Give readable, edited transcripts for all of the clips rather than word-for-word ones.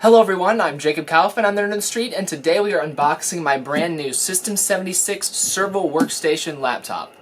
Hello everyone, I'm Jacob Kaufman, I'm the Nerd on the Street, and today we are unboxing my brand new System76 Serval Workstation laptop.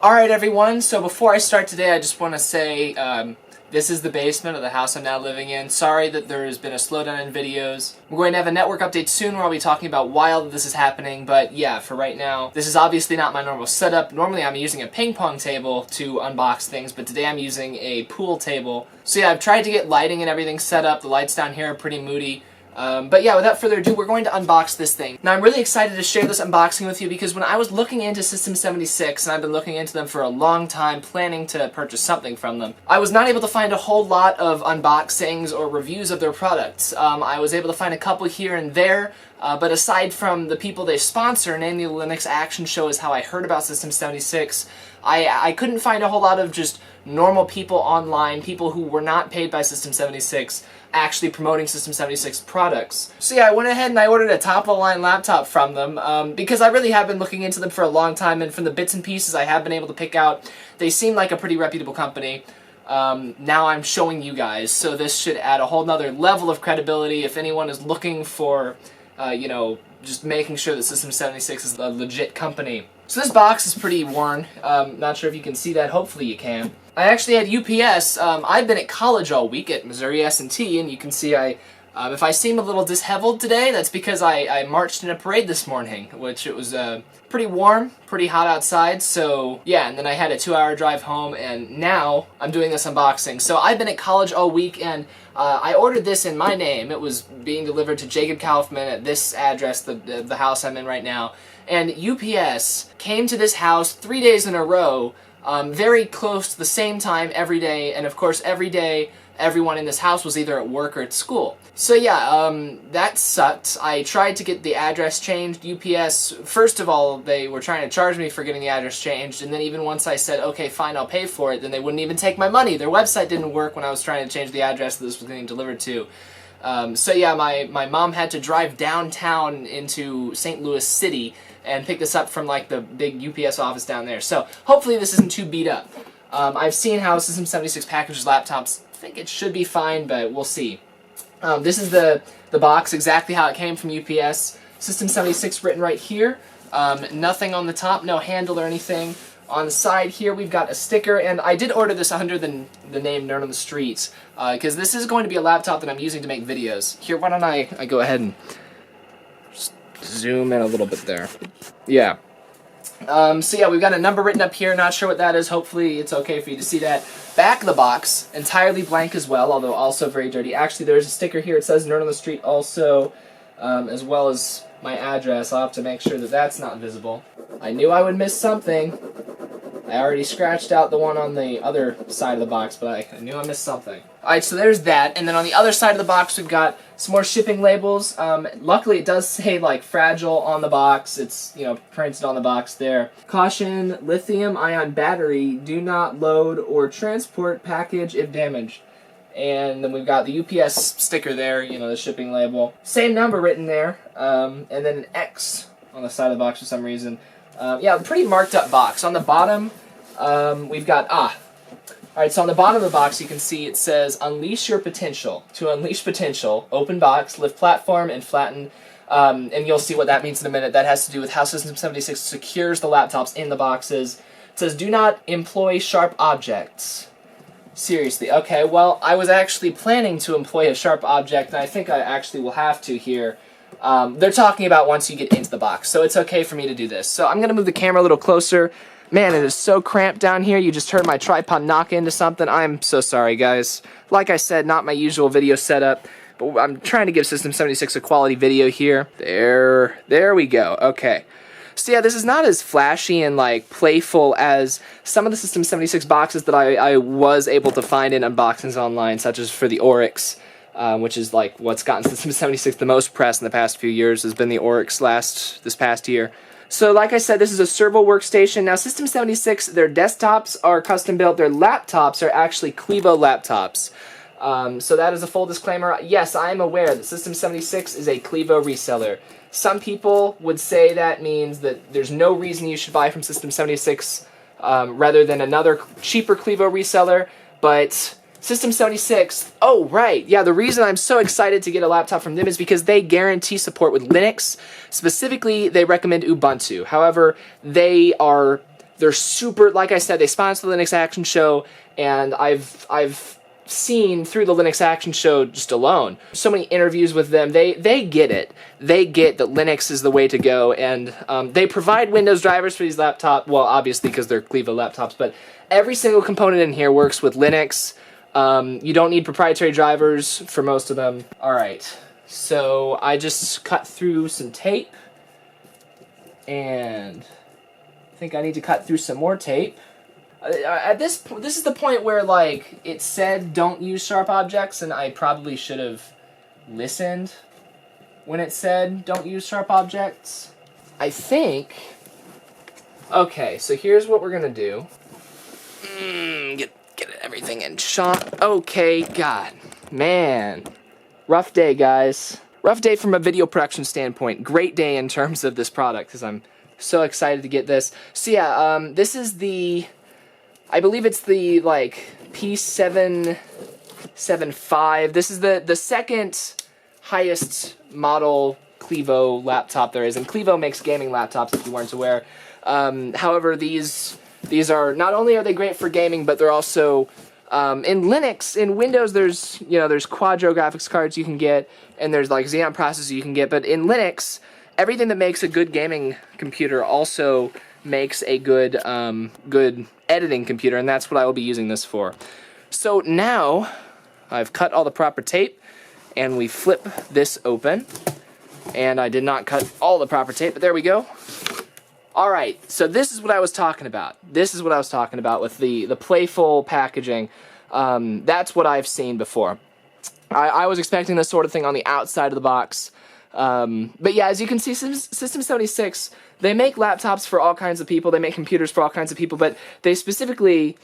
Alright everyone, so before I start today I just want to say this is the basement of the house I'm now living in. Sorry that there has been a slowdown in videos. We're going to have a network update soon where I'll be talking about why this is happening, but yeah, for right now, this is obviously not my normal setup. Normally I'm using a ping pong table to unbox things, but today I'm using a pool table. So yeah, I've tried to get lighting and everything set up. The lights down here are pretty moody. But yeah, without further ado, we're going to unbox this thing. Now, I'm really excited to share this unboxing with you because when I was looking into System76, and I've been looking into them for a long time, planning to purchase something from them, I was not able to find a whole lot of unboxings or reviews of their products. I was able to find a couple here and there, but aside from the people they sponsor, namely the Linux Action Show is how I heard about System76, I couldn't find a whole lot of just normal people online, people who were not paid by System76, actually promoting System76 products. So yeah, I went ahead and I ordered a top-of-the-line laptop from them because I really have been looking into them for a long time, and from the bits and pieces I have been able to pick out, they seem like a pretty reputable company. Now I'm showing you guys, so this should add a whole nother level of credibility if anyone is looking for, you know, just making sure that System76 is a legit company. So this box is pretty worn. Not sure if you can see that. Hopefully you can. I actually had UPS. I've been at college all week at Missouri S&T, and you can see if I seem a little disheveled today, that's because I marched in a parade this morning, which it was pretty warm, pretty hot outside, so yeah, and then I had a 2-hour drive home, and now I'm doing this unboxing. So I've been at college all week, and I ordered this in my name. It was being delivered to Jacob Kaufman at this address, the house I'm in right now, and UPS came to this house 3 days in a row, very close to the same time every day, and of course every day everyone in this house was either at work or at school. So yeah, that sucked. I tried to get the address changed. UPS, first of all, they were trying to charge me for getting the address changed, and then even once I said, okay, fine, I'll pay for it, then they wouldn't even take my money. Their website didn't work when I was trying to change the address that this was getting delivered to. So yeah, my mom had to drive downtown into St. Louis City and pick this up from like the big UPS office down there. So hopefully this isn't too beat up. I've seen how System76 packages laptops. I think it should be fine, but we'll see. This is the box, exactly how it came from UPS. System76 written right here. Nothing on the top, no handle or anything. On the side here we've got a sticker, and I did order this under the name Nerd on the Street, because this is going to be a laptop that I'm using to make videos. Here, why don't I go ahead and just zoom in a little bit there. Yeah. So yeah, we've got a number written up here, not sure what that is, hopefully it's okay for you to see that. Back of the box, entirely blank as well, although also very dirty. Actually, there's a sticker here, it says Nerd on the Street also, as well as my address. I'll have to make sure that that's not visible. I knew I would miss something. I already scratched out the one on the other side of the box, but I knew I missed something. Alright, so there's that, and then on the other side of the box we've got some more shipping labels. Luckily it does say, like, fragile on the box. It's, you know, printed on the box there. Caution, lithium-ion battery, do not load or transport package if damaged. And then we've got the UPS sticker there, you know, the shipping label. Same number written there, and then an X on the side of the box for some reason. Yeah, pretty marked up box. On the bottom, we've got, alright, so on the bottom of the box you can see it says, Unleash Your Potential. To unleash potential, open box, lift platform, and flatten. And you'll see what that means in a minute. That has to do with how System76 secures the laptops in the boxes. It says, do not employ sharp objects. Seriously, okay, well, I was actually planning to employ a sharp object, and I think I actually will have to here. They're talking about once you get into the box, so it's okay for me to do this. So I'm going to move the camera a little closer. Man, it is so cramped down here. You just heard my tripod knock into something. I'm so sorry, guys. Like I said, not my usual video setup, but I'm trying to give System76 a quality video here. There we go. Okay. So yeah, this is not as flashy and like playful as some of the System76 boxes that I was able to find in unboxings online, such as for the Oryx, which is like what's gotten System76 the most press in the past few years, has been the Oryx this past year. So like I said, this is a Serval workstation. Now System76, their desktops are custom built, their laptops are actually Clevo laptops. So that is a full disclaimer. Yes, I am aware that System76 is a Clevo reseller. Some people would say that means that there's no reason you should buy from System76 rather than another cheaper Clevo reseller. But System76, oh right, yeah, the reason I'm so excited to get a laptop from them is because they guarantee support with Linux. Specifically, they recommend Ubuntu. However, they're super, like I said, they sponsor the Linux Action Show, and I've seen through the Linux Action Show just alone so many interviews with them. They get it. They get that Linux is the way to go, and they provide Windows drivers for these laptops. Well, obviously because they're Clevo laptops, but every single component in here works with Linux. You don't need proprietary drivers for most of them. Alright, so I just cut through some tape, and I think I need to cut through some more tape. This is the point where, like, it said don't use sharp objects, and I probably should have listened when it said don't use sharp objects. I think... Okay, so here's what we're gonna do. Get everything in shot. Okay, God. Man. Rough day, guys. Rough day from a video production standpoint. Great day in terms of this product, because I'm so excited to get this. So yeah, this is the... I believe it's the, like, P775. This is the second highest model Clevo laptop there is, and Clevo makes gaming laptops, if you weren't aware. However, these are, not only are they great for gaming, but they're also, in Linux, in Windows, there's Quadro graphics cards you can get, and there's, like, Xeon processors you can get, but in Linux, everything that makes a good gaming computer also makes a good good editing computer, and that's what I will be using this for. So now I've cut all the proper tape, and we flip this open, and I did not cut all the proper tape, but there we go. Alright, so this is what I was talking about. This is what I was talking about with the playful packaging. That's what I've seen before. I was expecting this sort of thing on the outside of the box. But yeah, as you can see, System76, they make laptops for all kinds of people, they make computers for all kinds of people, but they specifically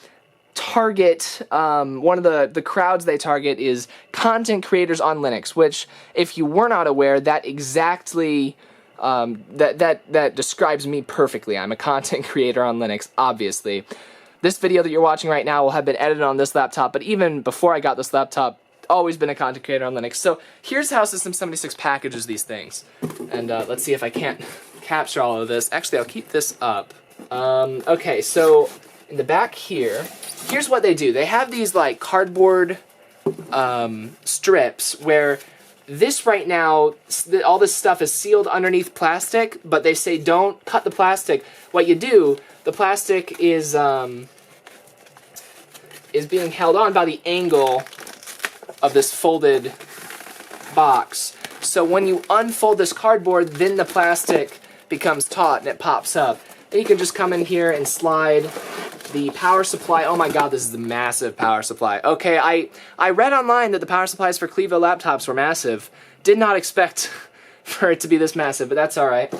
target, one of the crowds they target is content creators on Linux, which, if you were not aware, that exactly, that describes me perfectly. I'm a content creator on Linux, obviously. This video that you're watching right now will have been edited on this laptop, but even before I got this laptop, always been a content creator on Linux. So here's how System76 packages these things. And let's see if I can't capture all of this. Actually, I'll keep this up. Okay, so in the back here, here's what they do. They have these like cardboard strips where this right now, all this stuff is sealed underneath plastic, but they say don't cut the plastic. What you do, the plastic is being held on by the angle of this folded box. So when you unfold this cardboard, then the plastic becomes taut and it pops up. Then you can just come in here and slide the power supply. Oh my god, this is a massive power supply. Okay, I read online that the power supplies for Clevo laptops were massive. Did not expect for it to be this massive, but that's alright.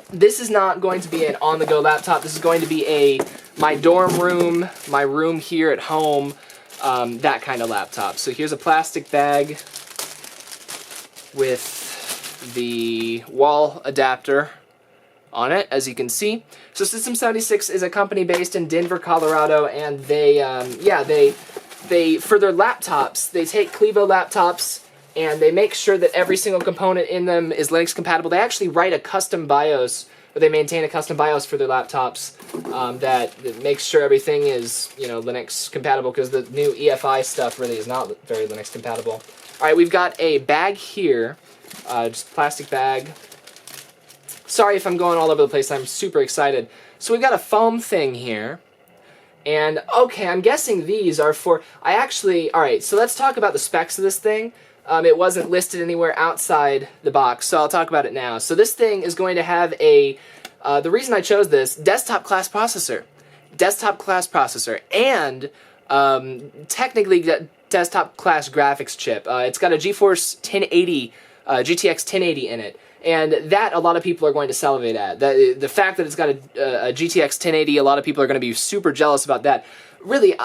This is not going to be an on-the-go laptop. This is going to be my dorm room, my room here at home, that kind of laptop. So here's a plastic bag with the wall adapter on it, as you can see. So System76 is a company based in Denver, Colorado, and they for their laptops, they take Clevo laptops and they make sure that every single component in them is Linux compatible. They actually write a custom BIOS, or they maintain a custom BIOS for their laptops that makes sure everything is, you know, Linux compatible, because the new EFI stuff really is not very Linux compatible. All right, we've got a bag here, just a plastic bag. Sorry if I'm going all over the place, I'm super excited. So we've got a foam thing here, and okay, I'm guessing these are for, alright, so let's talk about the specs of this thing. It wasn't listed anywhere outside the box, so I'll talk about it now. So this thing is going to have the reason I chose this, desktop class processor. Desktop class processor, and technically desktop class graphics chip. It's got a GeForce 1080, GTX 1080 in it. And that, a lot of people are going to salivate at. The fact that it's got a GTX 1080, a lot of people are going to be super jealous about that. Really,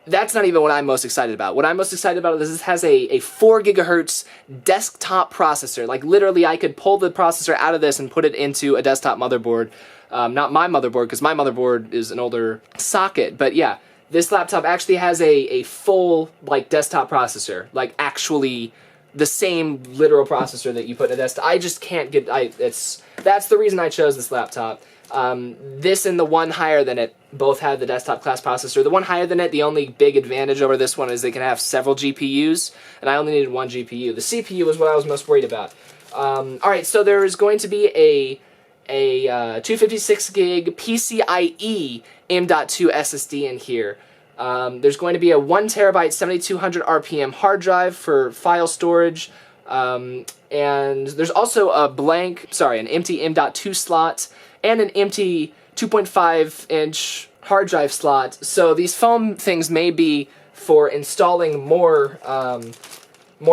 that's not even what I'm most excited about. What I'm most excited about is this has a 4 gigahertz desktop processor. Like, literally, I could pull the processor out of this and put it into a desktop motherboard. Not my motherboard, because my motherboard is an older socket, but yeah, this laptop actually has a full, like, desktop processor, like, actually the same literal processor that you put in a desktop. I just can't get, that's the reason I chose this laptop. This and the one higher than it both have the desktop class processor. The one higher than it, the only big advantage over this one is they can have several GPUs, and I only needed one GPU. The CPU was what I was most worried about. Alright, so there is going to be a 256 gig PCIe M.2 SSD in here. There's going to be a 1 terabyte 7200 RPM hard drive for file storage. And there's also an empty M.2 slot and an empty 2.5 inch hard drive slot. So these foam things may be for installing more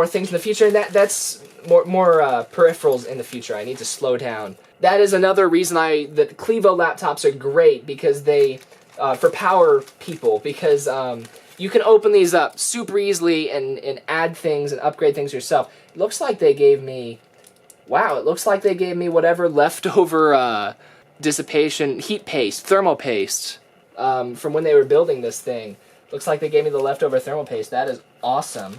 things in the future, and that's more peripherals in the future. I need to slow down. That is another reason that Clevo laptops are great, because they for power people, because you can open these up super easily and add things and upgrade things yourself. It looks like they gave me, wow, it looks like they gave me whatever leftover dissipation, heat paste, thermal paste from when they were building this thing. Looks like they gave me the leftover thermal paste. That is awesome.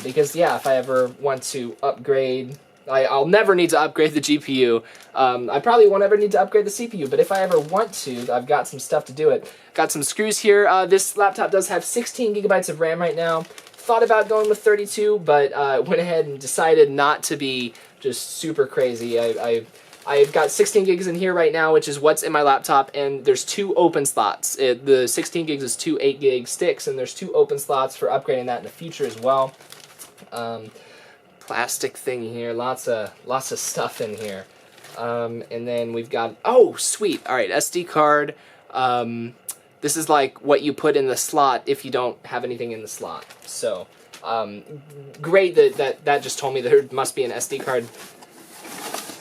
Because, yeah, if I ever want to upgrade, I'll never need to upgrade the GPU. I probably won't ever need to upgrade the CPU, but if I ever want to, I've got some stuff to do it. Got some screws here. This laptop does have 16 gigabytes of RAM right now. Thought about going with 32, but went ahead and decided not to be just super crazy. I've got 16 gigs in here right now, which is what's in my laptop, and there's 2 open slots. The 16 gigs is 2 8 gig sticks, and there's 2 open slots for upgrading that in the future as well. Plastic thing here, lots of stuff in here. And then we've got, oh sweet, all right, SD card. This is like what you put in the slot if you don't have anything in the slot. So great that just told me there must be an SD card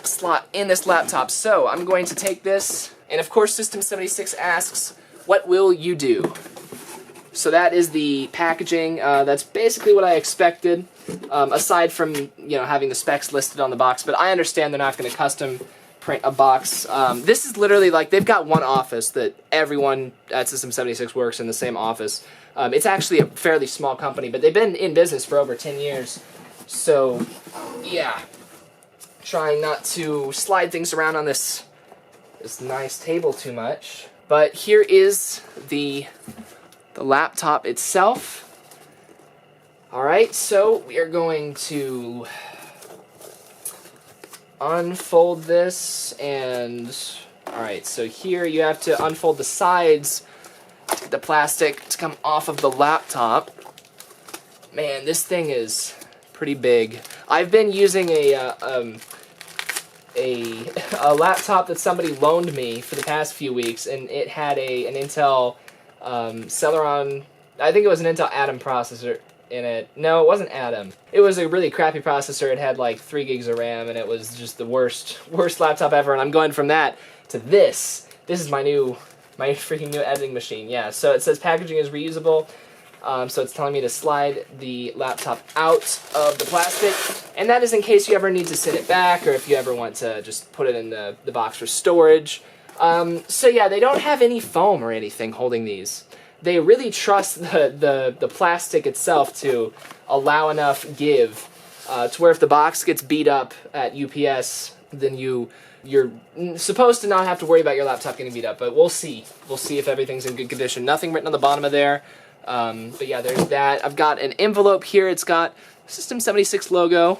slot in this laptop. So I'm going to take this, and of course System76 asks, what will you do? So that is the packaging. That's basically what I expected, aside from having the specs listed on the box, but I understand they're not going to custom print a box. This is literally like, they've got one office that everyone at System76 works in, the same office. It's actually a fairly small company, but they've been in business for over 10 years. So yeah, trying not to slide things around on this nice table too much. But here is the laptop itself. Alright, so we are going to unfold this, and alright, so here you have to unfold the sides, the plastic to come off of the laptop. Man, this thing is pretty big. I've been using a laptop that somebody loaned me for the past few weeks, and it had an Intel Celeron, I think it was an Intel Atom processor in it. No, it wasn't Atom. It was a really crappy processor. It had like 3 gigs of RAM, and it was just the worst laptop ever. And I'm going from that to this. This is my freaking new editing machine. Yeah, so it says packaging is reusable. So it's telling me to slide the laptop out of the plastic, and that is in case you ever need to send it back, or if you ever want to just put it in the box for storage. So yeah, they don't have any foam or anything holding these. They really trust the plastic itself to allow enough give to where if the box gets beat up at UPS, then you're supposed to not have to worry about your laptop getting beat up. But we'll see. We'll see if everything's in good condition. Nothing written on the bottom of there. But yeah, there's that. I've got an envelope here. It's got System76 logo,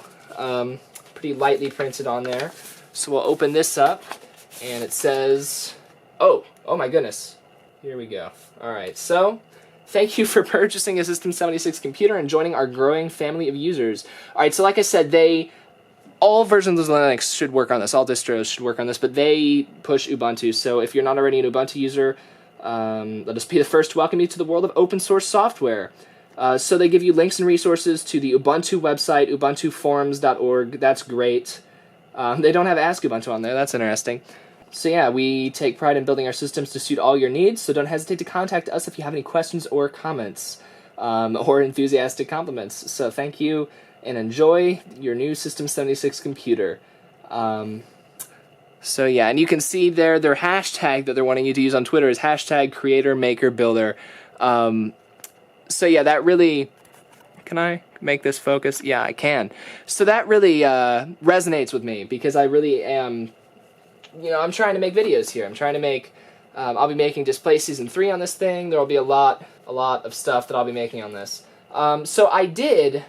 pretty lightly printed on there. So we'll open this up, and it says, oh my goodness. Here we go. Alright, so thank you for purchasing a System76 computer and joining our growing family of users. Alright, so like I said, all versions of Linux should work on this, all distros should work on this, but they push Ubuntu, so if you're not already an Ubuntu user, let us be the first to welcome you to the world of open source software. So they give you links and resources to the Ubuntu website, ubuntuforums.org, that's great. They don't have Ask Ubuntu on there, that's interesting. So yeah, we take pride in building our systems to suit all your needs, so don't hesitate to contact us if you have any questions or comments, or enthusiastic compliments. So thank you, and enjoy your new System76 computer. So yeah, and you can see their hashtag that they're wanting you to use on Twitter is hashtag creator maker builder. So yeah, that really, can I make this focus? Yeah, I can. So that really resonates with me because I really am, I'm trying to make videos here. I'm trying to make, I'll be making Display Season 3 on this thing. There will be a lot of stuff that I'll be making on this. So I did,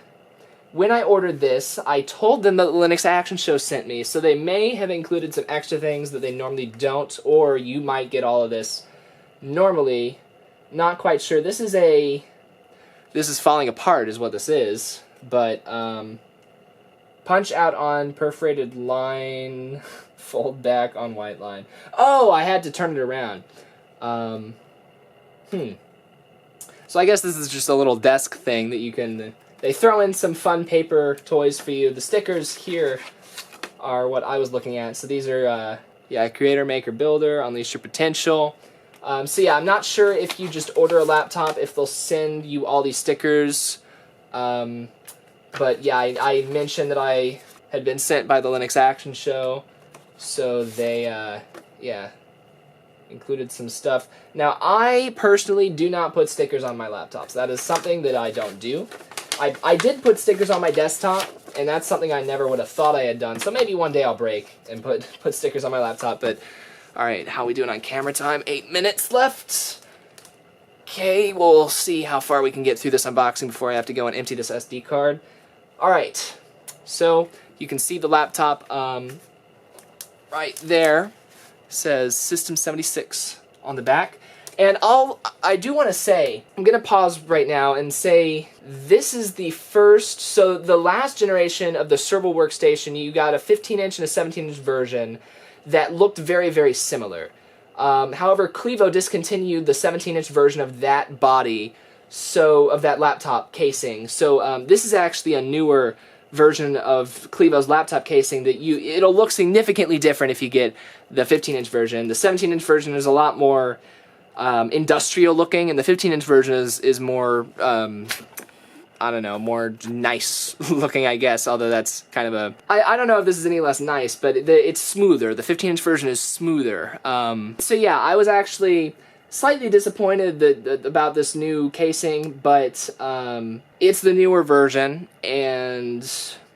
when I ordered this, I told them that the Linux Action Show sent me, so they may have included some extra things that they normally don't, or you might get all of this normally. Not quite sure. This is falling apart is what this is, but punch out on perforated line, fold back on white line. Oh, I had to turn it around. So I guess this is just a little desk thing that you can... They throw in some fun paper toys for you. The stickers here are what I was looking at. So these are, Creator, Maker, Builder, Unleash Your Potential. So yeah, I'm not sure if you just order a laptop, if they'll send you all these stickers. But yeah, I mentioned that I had been sent by the Linux Action Show. So they, included some stuff. Now, I personally do not put stickers on my laptops. That is something that I don't do. I did put stickers on my desktop, and that's something I never would have thought I had done. So maybe one day I'll break and put stickers on my laptop. But, alright, how are we doing on camera time? 8 minutes left. Okay, we'll see how far we can get through this unboxing before I have to go and empty this SD card. Alright, so you can see the laptop right there. It says System76 on the back. And I do want to say, I'm going to pause right now and say this is the first, so the last generation of the Serval workstation, you got a 15-inch and a 17-inch version that looked very, very similar. However, Clevo discontinued the 17-inch version of that body, so of that laptop casing. So this is actually a newer version of Clevo's laptop casing that it'll look significantly different if you get the 15-inch version. The 17-inch version is a lot more industrial looking, and the 15-inch version is more, I don't know, more nice looking, I guess, although that's kind of a... I don't know if this is any less nice, but it's smoother. The 15-inch version is smoother. So yeah, I was actually slightly disappointed about this new casing, but it's the newer version, and...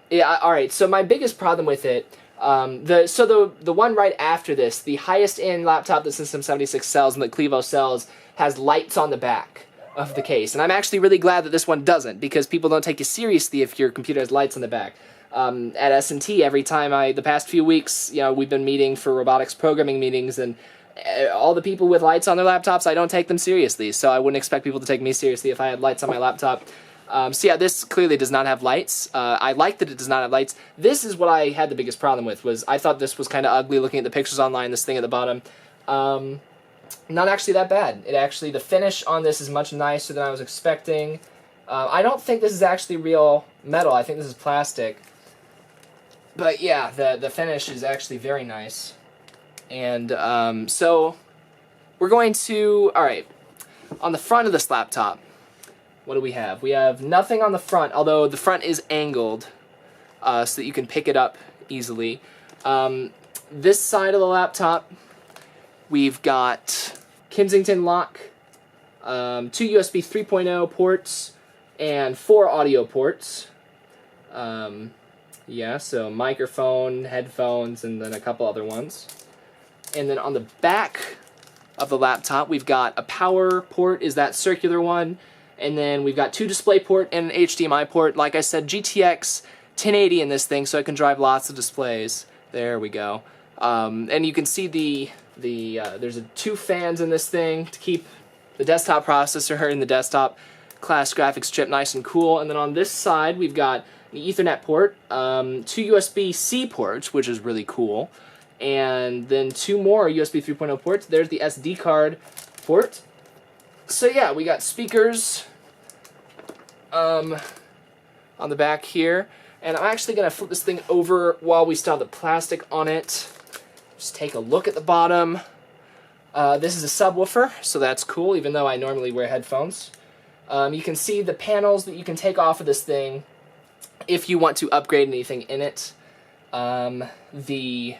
yeah, alright, so my biggest problem with it... the one right after this, the highest end laptop that System76 sells and that Clevo sells, has lights on the back of the case. And I'm actually really glad that this one doesn't, because people don't take you seriously if your computer has lights on the back. At S&T, every time the past few weeks, we've been meeting for robotics programming meetings, and all the people with lights on their laptops, I don't take them seriously. So I wouldn't expect people to take me seriously if I had lights on my laptop. So yeah, this clearly does not have lights. I like that it does not have lights. This is what I had the biggest problem with, was I thought this was kind of ugly looking at the pictures online, this thing at the bottom. Not actually that bad. The finish on this is much nicer than I was expecting. I don't think this is actually real metal. I think this is plastic. But yeah, the finish is actually very nice. And so we're going to, alright, on the front of this laptop, what do we have? We have nothing on the front, although the front is angled so that you can pick it up easily. This side of the laptop, we've got Kensington lock, 2 USB 3.0 ports, and 4 audio ports. Yeah, so microphone, headphones, and then a couple other ones. And then on the back of the laptop, we've got a power port, is that circular one. And then we've got 2 display port and an HDMI port. Like I said, GTX 1080 in this thing, so I can drive lots of displays. There we go. And you can see there's 2 fans in this thing to keep the desktop processor and the desktop class graphics chip nice and cool. And then on this side, we've got an Ethernet port, 2 USB-C ports, which is really cool, and then 2 more USB 3.0 ports. There's the SD card port. So yeah, we got speakers on the back here, and I'm actually going to flip this thing over while we still have the plastic on it. Just take a look at the bottom. This is a subwoofer, so that's cool, even though I normally wear headphones. You can see the panels that you can take off of this thing if you want to upgrade anything in it. The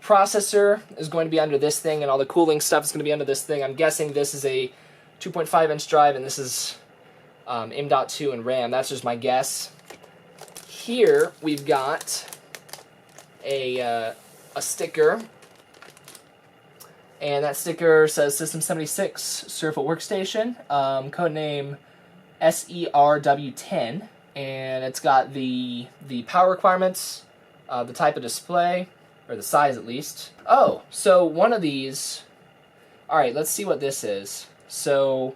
processor is going to be under this thing, and all the cooling stuff is going to be under this thing. I'm guessing this is a 2.5-inch drive, and this is M.2 and RAM. That's just my guess. Here we've got a sticker, and that sticker says System76 Serval Workstation, codename SERW10, and it's got the power requirements, the type of display, or the size at least. Oh, so one of these, alright, let's see what this is. So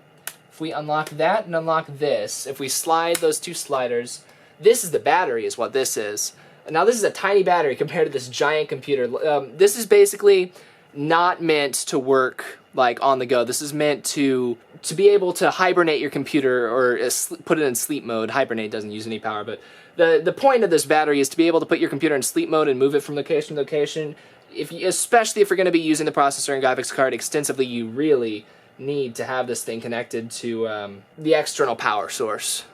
if we unlock that and unlock this, if we slide those two sliders, this is the battery is what this is. Now this is a tiny battery compared to this giant computer. This is basically not meant to work like on the go. This is meant to be able to hibernate your computer or put it in sleep mode. Hibernate doesn't use any power, but the point of this battery is to be able to put your computer in sleep mode and move it from location to location. Especially if you're going to be using the processor and graphics card extensively, you really need to have this thing connected to the external power source,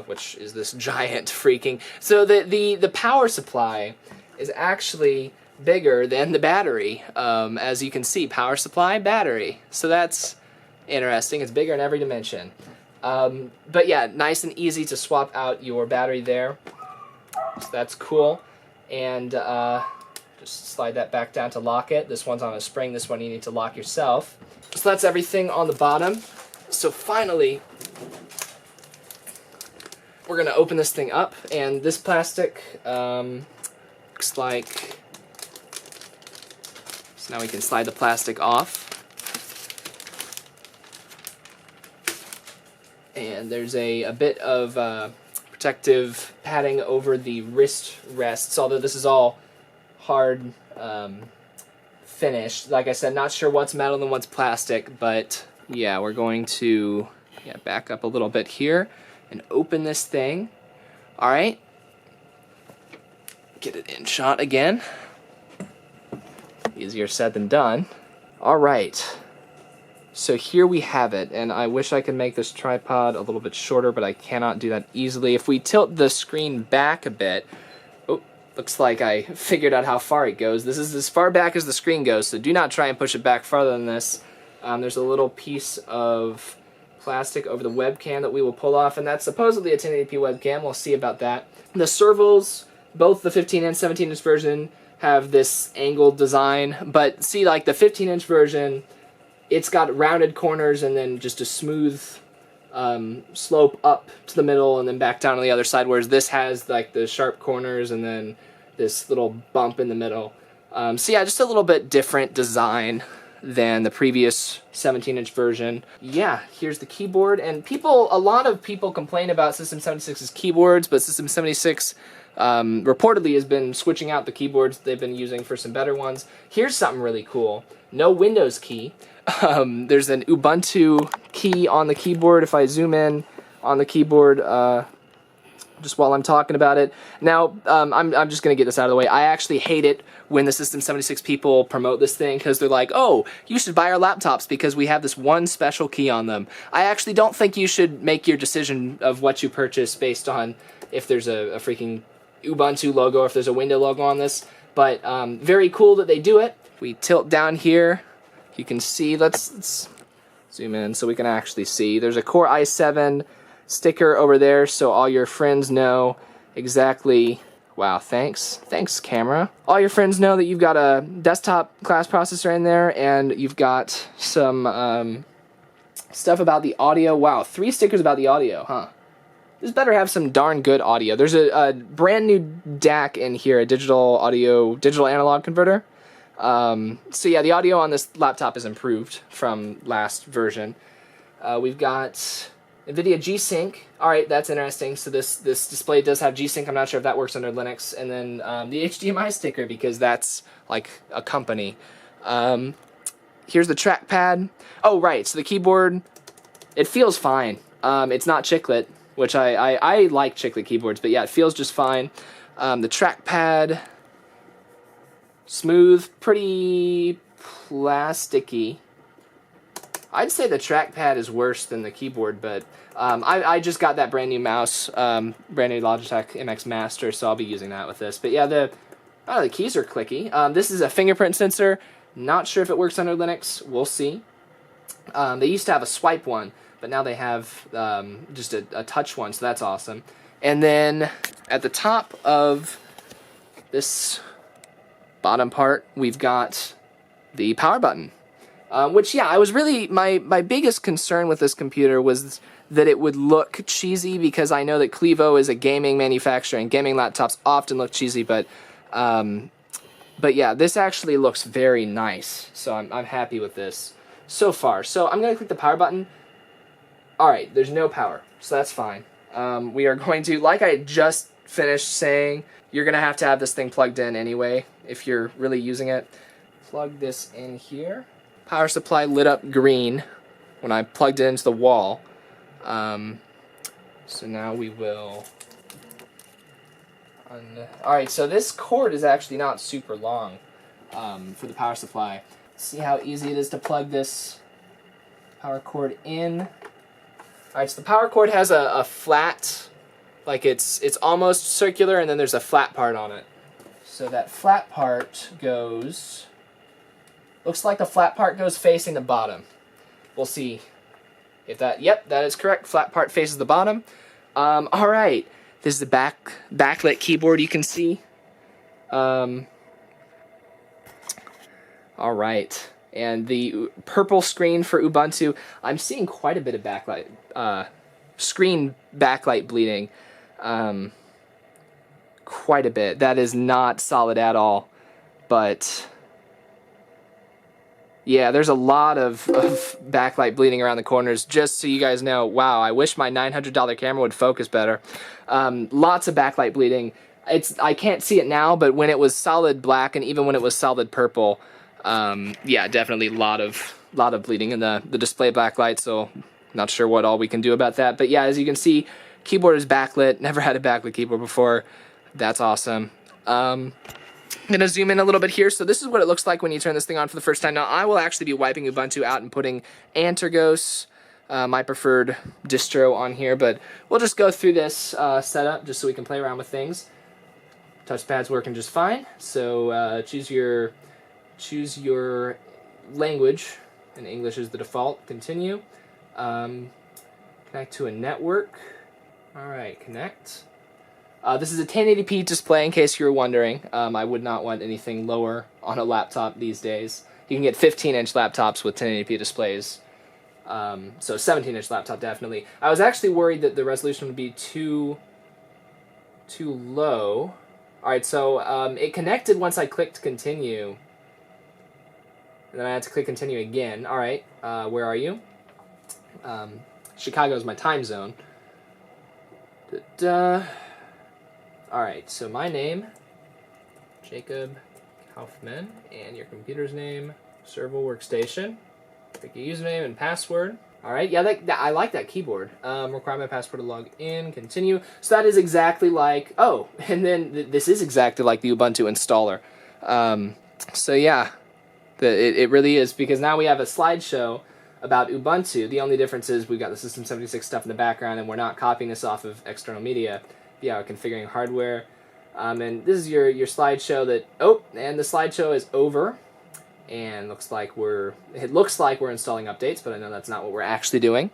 which is this giant freaking... So the power supply is actually bigger than the battery. As you can see, power supply, battery. So that's interesting. It's bigger in every dimension. But yeah, nice and easy to swap out your battery there. So that's cool. And just slide that back down to lock it. This one's on a spring. This one you need to lock yourself. So that's everything on the bottom. So finally, we're going to open this thing up. And this plastic looks like... So now we can slide the plastic off. And there's a bit of protective padding over the wrist rests, although this is all hard finished. Like I said, not sure what's metal and what's plastic, but yeah, we're going to back up a little bit here and open this thing. Alright. Get it in shot again. Easier said than done. Alright. So here we have it, and I wish I could make this tripod a little bit shorter, but I cannot do that easily. If we tilt the screen back a bit, oh, looks like I figured out how far it goes. This is as far back as the screen goes, so do not try and push it back farther than this. There's a little piece of plastic over the webcam that we will pull off, and that's supposedly a 1080p webcam. We'll see about that. The servals, both the 15 and 17-inch version, have this angled design, but see, like the 15-inch version, it's got rounded corners and then just a smooth slope up to the middle and then back down on the other side, whereas this has like the sharp corners and then this little bump in the middle. So yeah, just a little bit different design than the previous 17-inch version. Yeah, here's the keyboard, and a lot of people complain about System76's keyboards, but System76 reportedly has been switching out the keyboards they've been using for some better ones. Here's something really cool. No Windows key. There's an Ubuntu key on the keyboard. If I zoom in on the keyboard just while I'm talking about it. Now, I'm just going to get this out of the way. I actually hate it when the System76 people promote this thing because they're like, oh, you should buy our laptops because we have this one special key on them. I actually don't think you should make your decision of what you purchase based on if there's a freaking Ubuntu logo or if there's a window logo on this. But very cool that they do it. We tilt down here. You can see, let's zoom in so we can actually see. There's a Core i7 sticker over there so all your friends know exactly. Wow, thanks camera. All your friends know that you've got a desktop class processor in there and you've got some stuff about the audio. Wow, 3 stickers about the audio, huh? This better have some darn good audio. There's a brand new DAC in here, a digital analog converter. So yeah, the audio on this laptop is improved from last version. We've got NVIDIA G-Sync. Alright, that's interesting. So this display does have G-Sync. I'm not sure if that works under Linux. And then the HDMI sticker, because that's like a company. Here's the trackpad. Oh, right. So the keyboard, it feels fine. It's not chiclet, which I like chiclet keyboards, but yeah, it feels just fine. The trackpad... Smooth, pretty plasticky. I'd say the trackpad is worse than the keyboard, but I just got that brand new mouse, brand new Logitech MX Master, so I'll be using that with this. But yeah, Oh, the keys are clicky. This is a fingerprint sensor. Not sure if it works under Linux. We'll see. They used to have a swipe one, but now they have just a touch one, so that's awesome. And then at the top of this bottom part, we've got the power button. Which, yeah, I was really, my biggest concern with this computer was that it would look cheesy, because I know that Clevo is a gaming manufacturer and gaming laptops often look cheesy, but yeah, this actually looks very nice, so I'm happy with this so far. So I'm going to click the power button. Alright, there's no power, so that's fine. We are going to, like I just finished saying, you're going to have this thing plugged in anyway, if you're really using it. Plug this in here. Power supply lit up green when I plugged it into the wall. So now we will... Alright, so this cord is actually not super long for the power supply. See how easy it is to plug this power cord in. Alright, so the power cord has a flat, like it's almost circular, and then there's a flat part on it. So that flat part goes... Looks like the flat part goes facing the bottom. We'll see if that... Yep, that is correct. Flat part faces the bottom. Alright. This is the backlit keyboard you can see. Alright. And the purple screen for Ubuntu. I'm seeing quite a bit of backlight, screen backlight bleeding. Quite a bit. That is not solid at all. But... yeah, there's a lot of backlight bleeding around the corners, just so you guys know. Wow, I wish my $900 camera would focus better. Lots of backlight bleeding. I can't see it now, but when it was solid black and even when it was solid purple, yeah, definitely a lot of bleeding in the display backlight, so not sure what all we can do about that. But yeah, as you can see, keyboard is backlit. Never had a backlit keyboard before. That's awesome. I'm going to zoom in a little bit here. So this is what it looks like when you turn this thing on for the first time. Now, I will actually be wiping Ubuntu out and putting Antergos, my preferred distro, on here. But we'll just go through this setup just so we can play around with things. Touchpad's working just fine. So choose your language. And English is the default. Continue. Connect to a network. All right, connect. This is a 1080p display, in case you were wondering. I would not want anything lower on a laptop these days. You can get 15-inch laptops with 1080p displays. So 17-inch laptop, definitely. I was actually worried that the resolution would be too low. Alright, so it connected once I clicked continue. And then I had to click continue again. Alright, where are you? Chicago is my time zone. Alright, so my name, Jacob Kaufman, and your computer's name, Serval Workstation. Pick a username and password. Alright, yeah, I like that keyboard. Require my password to log in, continue. So that is exactly like, oh, and then this is exactly like the Ubuntu installer. So yeah, it really is, because now we have a slideshow about Ubuntu. The only difference is we've got the System76 stuff in the background, and we're not copying this off of external media. Yeah, configuring hardware, and this is your slideshow that, oh, and the slideshow is over, and it looks like we're installing updates, but I know that's not what we're actually doing.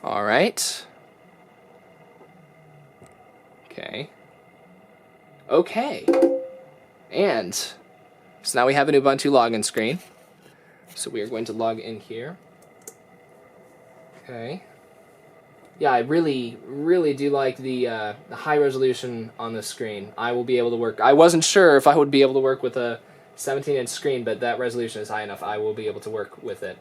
All right. Okay, and so now we have an Ubuntu login screen. So we are going to log in here. Okay. Yeah, I really, really do like the high resolution on the screen. I will be able to work. I wasn't sure if I would be able to work with a 17-inch screen, but that resolution is high enough. I will be able to work with it.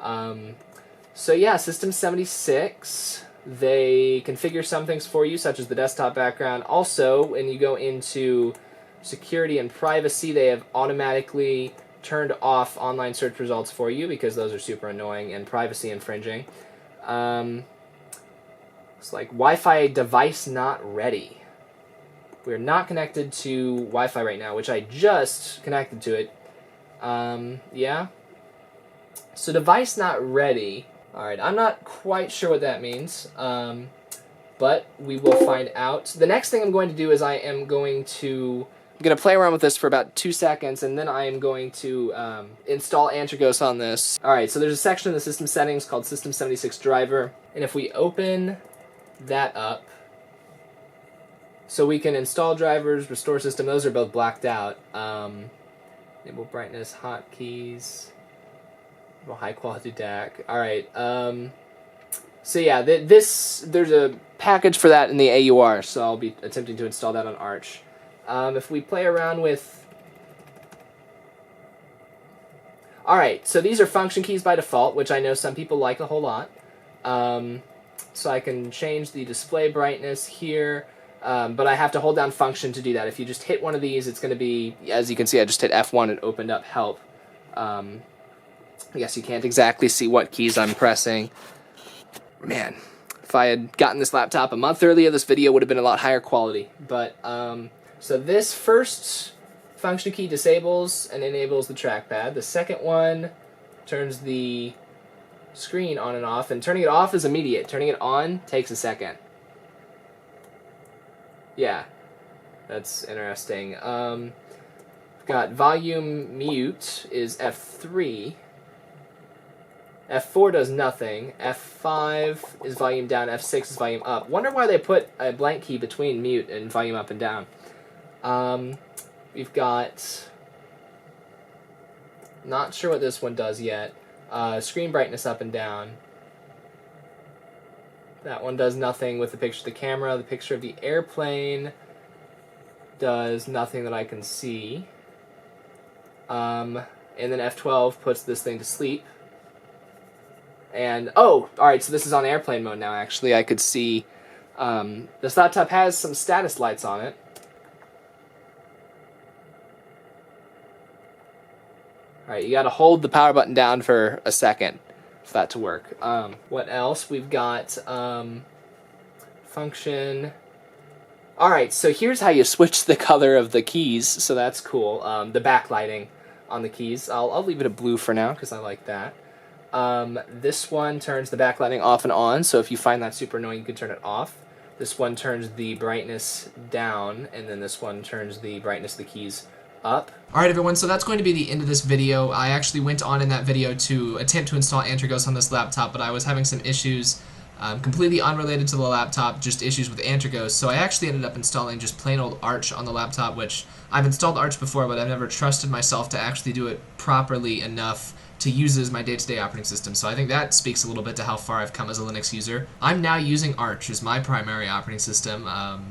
So yeah, System76, they configure some things for you, such as the desktop background. Also, when you go into security and privacy, they have automatically turned off online search results for you, because those are super annoying and privacy infringing. It's like Wi-Fi device not ready. We're not connected to Wi-Fi right now, which I just connected to it. Yeah. So device not ready. Alright, I'm not quite sure what that means, but we will find out. The next thing I'm going to do is I'm going to play around with this for about 2 seconds, and then I am going to install Antergos on this. Alright, so there's a section in the system settings called System76 Driver, and if we open that up, so we can install drivers, restore system, those are both blacked out. Enable brightness, hotkeys, high quality DAC. Alright, so yeah, there's a package for that in the AUR, so I'll be attempting to install that on Arch. If we play around with... Alright, so these are function keys by default, which I know some people like a whole lot. So I can change the display brightness here, but I have to hold down function to do that. If you just hit one of these, it's going to be, as you can see, I just hit F1 and opened up help. I guess you can't exactly see what keys I'm pressing. Man, if I had gotten this laptop a month earlier, this video would have been a lot higher quality. But, so this first function key disables and enables the trackpad. The second one turns the screen on and off, and turning it off is immediate. Turning it on takes a second. Yeah, that's interesting. We've got volume mute is F3. F4 does nothing. F5 is volume down. F6 is volume up. Wonder why they put a blank key between mute and volume up and down. We've got... Not sure what this one does yet. Screen brightness up and down. That one does nothing with the picture of the camera. The picture of the airplane does nothing that I can see. And then F12 puts this thing to sleep. And, oh, alright, so this is on airplane mode now, actually. I could see this laptop has some status lights on it. Alright, you gotta hold the power button down for a second for that to work. What else? We've got function. Alright, so here's how you switch the color of the keys, so that's cool. The backlighting on the keys. I'll leave it a blue for now because I like that. This one turns the backlighting off and on, so if you find that super annoying, you can turn it off. This one turns the brightness down, and then this one turns the brightness of the keys up. Alright everyone, so that's going to be the end of this video. I actually went on in that video to attempt to install Antergos on this laptop, but I was having some issues completely unrelated to the laptop, just issues with Antergos, so I actually ended up installing just plain old Arch on the laptop, which I've installed Arch before, but I've never trusted myself to actually do it properly enough to use as my day-to-day operating system. So I think that speaks a little bit to how far I've come as a Linux user. I'm now using Arch as my primary operating system.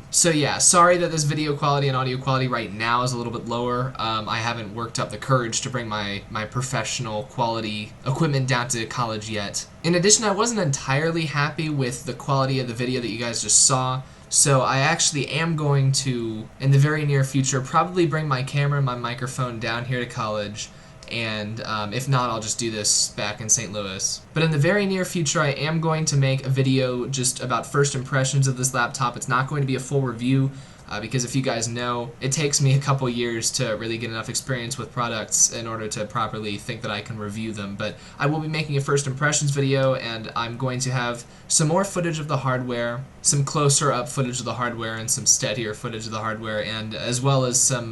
So yeah, sorry that this video quality and audio quality right now is a little bit lower. I haven't worked up the courage to bring my professional quality equipment down to college yet. In addition, I wasn't entirely happy with the quality of the video that you guys just saw. So I actually am going to, in the very near future, probably bring my camera and my microphone down here to college, and if not, I'll just do this back in St. Louis. But in the very near future, I am going to make a video just about first impressions of this laptop. It's not going to be a full review, because if you guys know, it takes me a couple years to really get enough experience with products in order to properly think that I can review them. But I will be making a first impressions video, and I'm going to have some more footage of the hardware, some closer up footage of the hardware, and some steadier footage of the hardware, and as well as some,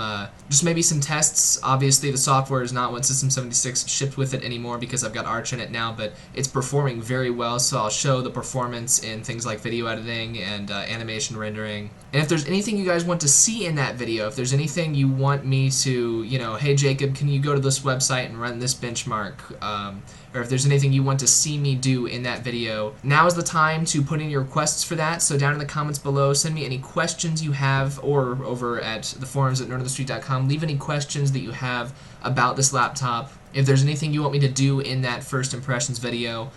just maybe some tests. Obviously the software is not what System76 shipped with it anymore because I've got Arch in it now, but it's performing very well, so I'll show the performance in things like video editing and animation rendering. And if there's anything you guys want to see in that video, if there's anything you want me to, you know, hey Jacob, can you go to this website and run this benchmark, or if there's anything you want to see me do in that video, now is the time to put in your requests for that. So down in the comments below, send me any questions you have, or over at the forums at nerdofthestreet.com, leave any questions that you have about this laptop. If there's anything you want me to do in that first impressions video,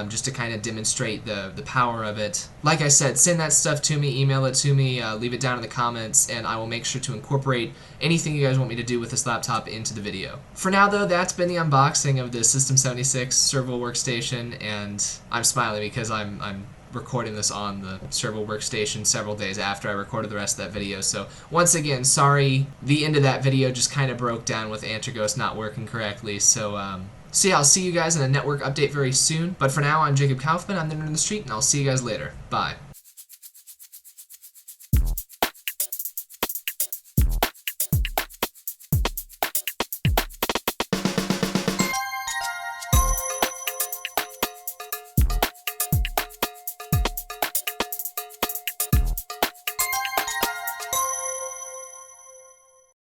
just to kind of demonstrate the power of it. Like I said, send that stuff to me, email it to me, leave it down in the comments, and I will make sure to incorporate anything you guys want me to do with this laptop into the video. For now though, that's been the unboxing of the System76 Serval workstation, and I'm smiling because I'm recording this on the Serval workstation several days after I recorded the rest of that video. So once again, sorry, the end of that video just kind of broke down with Antergos not working correctly, so So yeah, I'll see you guys in a network update very soon. But for now, I'm Jacob Kaufman. I'm the Nerd in the Street, and I'll see you guys later. Bye.